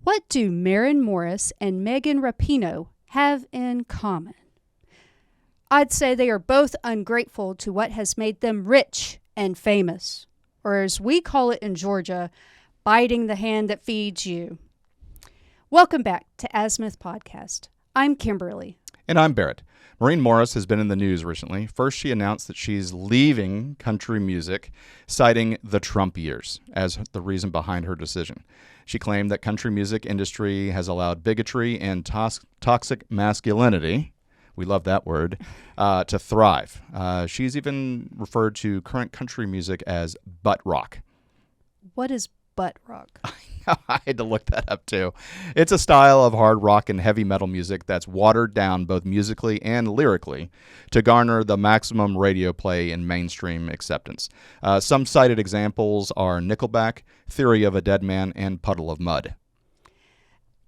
What do Maren Morris and Megan Rapinoe have in common? I'd say they are both ungrateful to what has made them rich and famous, or as we call it in Georgia, biting the hand that feeds you. Welcome back to Azimuth Podcast. I'm Kimberly. And I'm Barrett. Maren Morris has been in the news recently. First, she announced that she's leaving country music, citing the Trump years as the reason behind her decision. She claimed that country music industry has allowed bigotry and toxic masculinity, we love that word, to thrive. She's even referred to current country music as butt rock. What is butt rock? I had to look that up too. It's a style of hard rock and heavy metal music that's watered down both musically and lyrically to garner the maximum radio play and mainstream acceptance. Some cited examples are Nickelback, Theory of a Dead Man, and Puddle of Mud.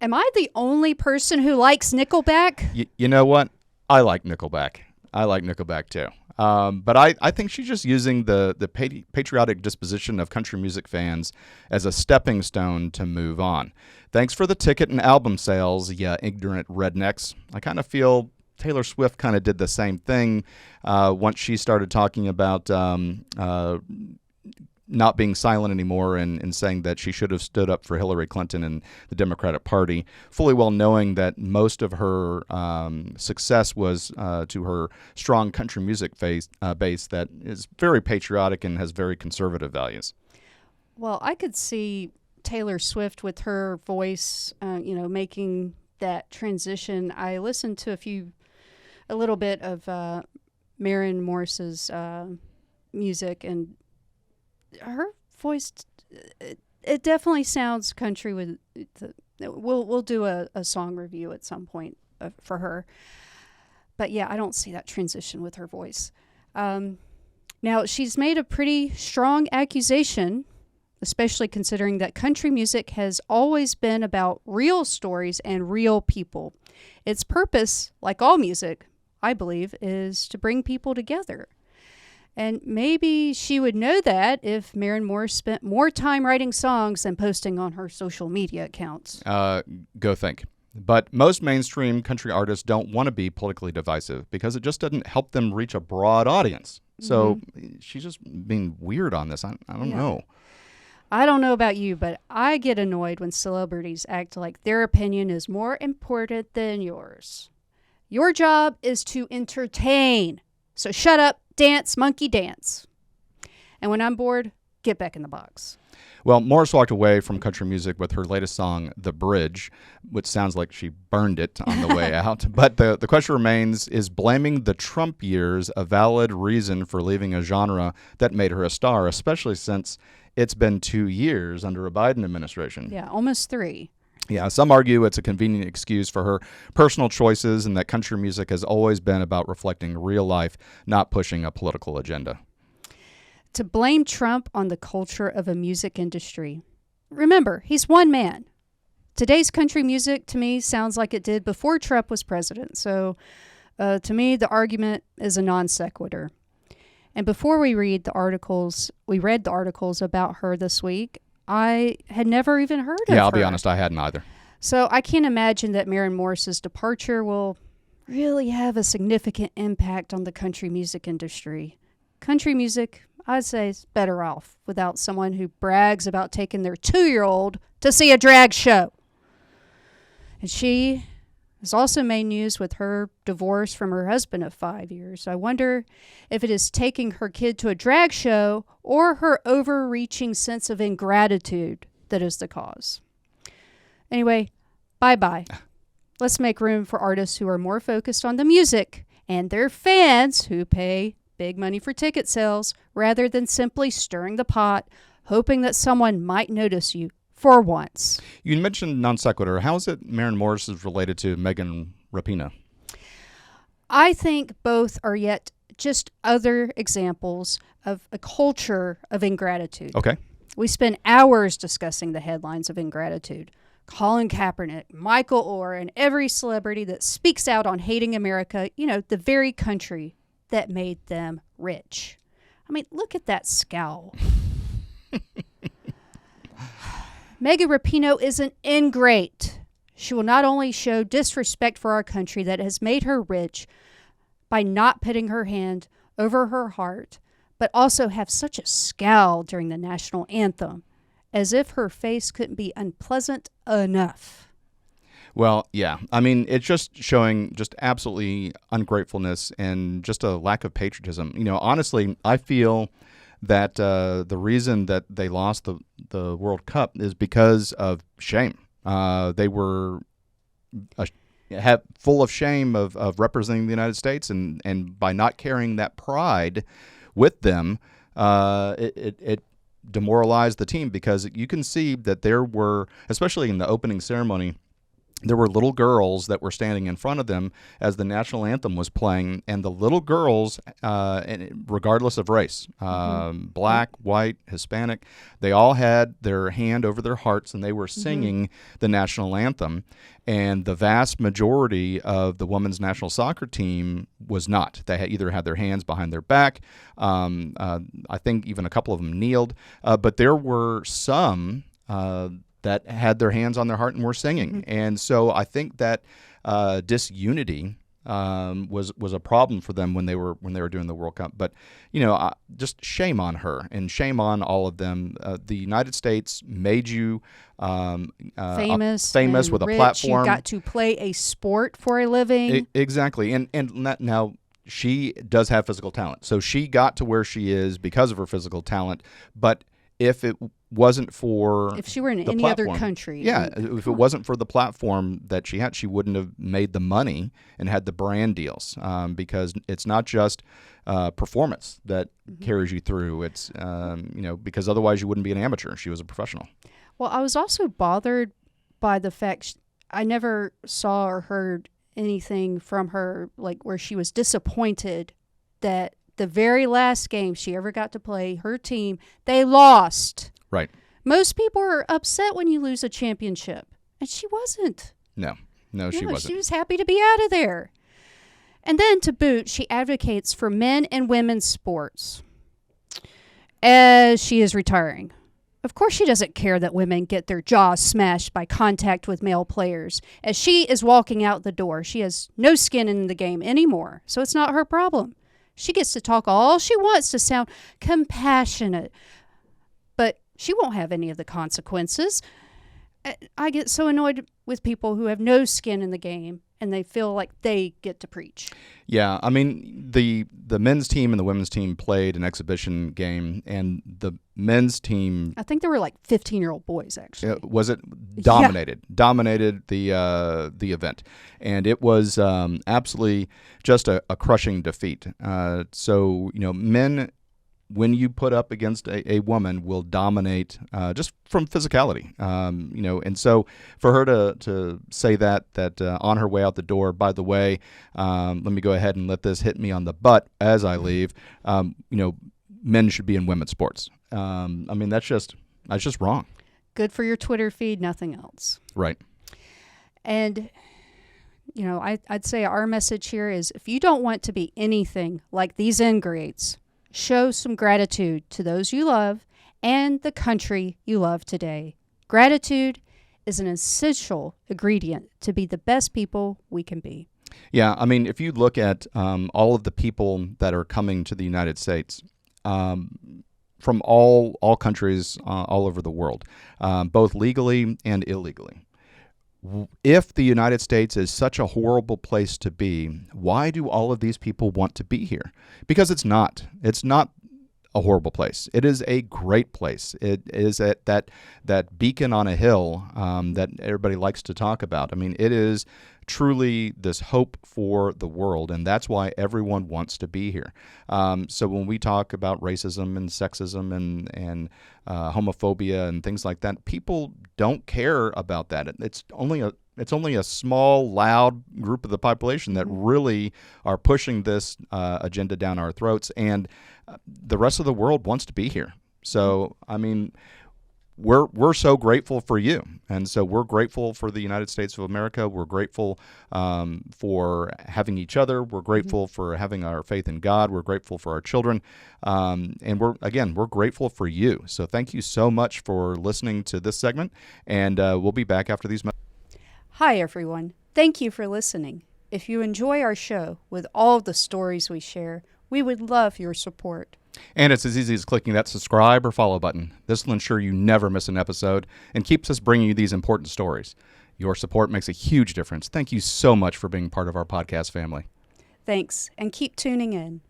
Am I the only person who likes Nickelback? You know what? I like Nickelback. I like Nickelback too. But I think she's just using the patriotic disposition of country music fans as a stepping stone to move on. Thanks for the ticket and album sales, ya ignorant rednecks. I kind of feel Taylor Swift kind of did the same thing once she started talking about not being silent anymore and saying that she should have stood up for Hillary Clinton and the Democratic Party, fully well knowing that most of her success was to her strong country music base that is very patriotic and has very conservative values. Well, I could see Taylor Swift with her voice, making that transition. I listened to a little bit of Maren Morris's music, and her voice, it definitely sounds country. We'll do a song review at some point for her. But yeah, I don't see that transition with her voice. Now, she's made a pretty strong accusation, especially considering that country music has always been about real stories and real people. Its purpose, like all music, I believe, is to bring people together. And maybe she would know that if Maren Morris spent more time writing songs than posting on her social media accounts. Go think. But most mainstream country artists don't want to be politically divisive because it just doesn't help them reach a broad audience. So she's just being weird on this. I don't know. I don't know about you, but I get annoyed when celebrities act like their opinion is more important than yours. Your job is to entertain. So shut up, dance, monkey dance. And when I'm bored, get back in the box. Well, Morris walked away from country music with her latest song, The Bridge, which sounds like she burned it on the way out. But the question remains, is blaming the Trump years a valid reason for leaving a genre that made her a star, especially since it's been 2 years under a Biden administration? Yeah, almost 3. Yeah, some argue it's a convenient excuse for her personal choices and that country music has always been about reflecting real life, not pushing a political agenda. To blame Trump on the culture of a music industry. Remember, he's one man. Today's country music, to me, sounds like it did before Trump was president. So, to me, the argument is a non sequitur. And before we read the articles about her this week, I had never even heard of her. Yeah, I'll be honest, I hadn't either. So I can't imagine that Maren Morris's departure will really have a significant impact on the country music industry. Country music, I'd say, is better off without someone who brags about taking their 2-year-old to see a drag show. And she has also made news with her divorce from her husband of 5 years. I wonder if it is taking her kid to a drag show or her overreaching sense of ingratitude that is the cause. Anyway, bye-bye. Let's make room for artists who are more focused on the music and their fans who pay big money for ticket sales rather than simply stirring the pot, hoping that someone might notice you for once. You mentioned non sequitur. How is it Maren Morris is related to Megan Rapinoe? I think both are yet just other examples of a culture of ingratitude. Okay. We spend hours discussing the headlines of ingratitude. Colin Kaepernick, Michael Orr, and every celebrity that speaks out on hating America, the very country that made them rich. I mean, look at that scowl. Megan Rapinoe is an ingrate. She will not only show disrespect for our country that has made her rich by not putting her hand over her heart, but also have such a scowl during the national anthem, as if her face couldn't be unpleasant enough. Well, yeah. I mean, it's just showing just absolutely ungratefulness and just a lack of patriotism. Honestly, I feel that the reason that they lost the World Cup is because of shame. They were full of shame of representing the United States, and by not carrying that pride with them, it demoralized the team, because you can see that there were, especially in the opening ceremony, there were little girls that were standing in front of them as the national anthem was playing, and the little girls, regardless of race, black, white, Hispanic, they all had their hand over their hearts, and they were singing the national anthem. And the vast majority of the women's national soccer team was not. They either had their hands behind their back. I think even a couple of them kneeled. But there were some that had their hands on their heart and were singing. And so I think that disunity was a problem for them when they were doing the World Cup. But just shame on her and shame on all of them. The United States made you famous with a rich. platform. You got to play a sport for a living. Exactly, and now she does have physical talent, so she got to where she is because of her physical talent. But if it wasn't for if she were in the any platform, other country, if it wasn't for the platform that she had, she wouldn't have made the money and had the brand deals, because it's not just performance that carries you through. It's because otherwise you wouldn't be an amateur. She was a professional. Well, I was also bothered by the fact I never saw or heard anything from her, like where she was disappointed that the very last game she ever got to play, her team, they lost. Right. Most people are upset when you lose a championship, and she wasn't. No, she wasn't. She was happy to be out of there. And then to boot, she advocates for men and women's sports as she is retiring. Of course, she doesn't care that women get their jaws smashed by contact with male players. As she is walking out the door, she has no skin in the game anymore, so it's not her problem. She gets to talk all she wants to sound compassionate, but she won't have any of the consequences. I get so annoyed with people who have no skin in the game and they feel like they get to preach. Yeah, I mean, the men's team and the women's team played an exhibition game, and the men's team, I think there were like 15-year-old boys, actually. Dominated the event, and it was absolutely just a crushing defeat. So men, when you put up against a woman, will dominate just from physicality, and so for her to say that on her way out the door, by the way, let me go ahead and let this hit me on the butt as I leave, men should be in women's sports. I mean, that's just wrong. Good for your Twitter feed, nothing else. Right. And I'd say our message here is, if you don't want to be anything like these ingrates, show some gratitude to those you love and the country you love today. Gratitude is an essential ingredient to be the best people we can be. Yeah, I mean, if you look at all of the people that are coming to the United States from all countries all over the world, both legally and illegally, if the United States is such a horrible place to be, why do all of these people want to be here? Because it's not. It's not a horrible place. It is a great place. It is at that beacon on a hill that everybody likes to talk about. I mean, it is truly this hope for the world, and that's why everyone wants to be here. So when we talk about racism and sexism and homophobia and things like that, people don't care about that. It's only a small, loud group of the population that really are pushing this agenda down our throats, and the rest of the world wants to be here. So, I mean, we're so grateful for you. And so we're grateful for the United States of America. We're grateful for having each other. We're grateful for having our faith in God. We're grateful for our children. And we're grateful for you. So thank you so much for listening to this segment. And we'll be back after these. Hi, everyone. Thank you for listening. If you enjoy our show with all the stories we share, we would love your support. And it's as easy as clicking that subscribe or follow button. This will ensure you never miss an episode and keeps us bringing you these important stories. Your support makes a huge difference. Thank you so much for being part of our podcast family. Thanks, and keep tuning in.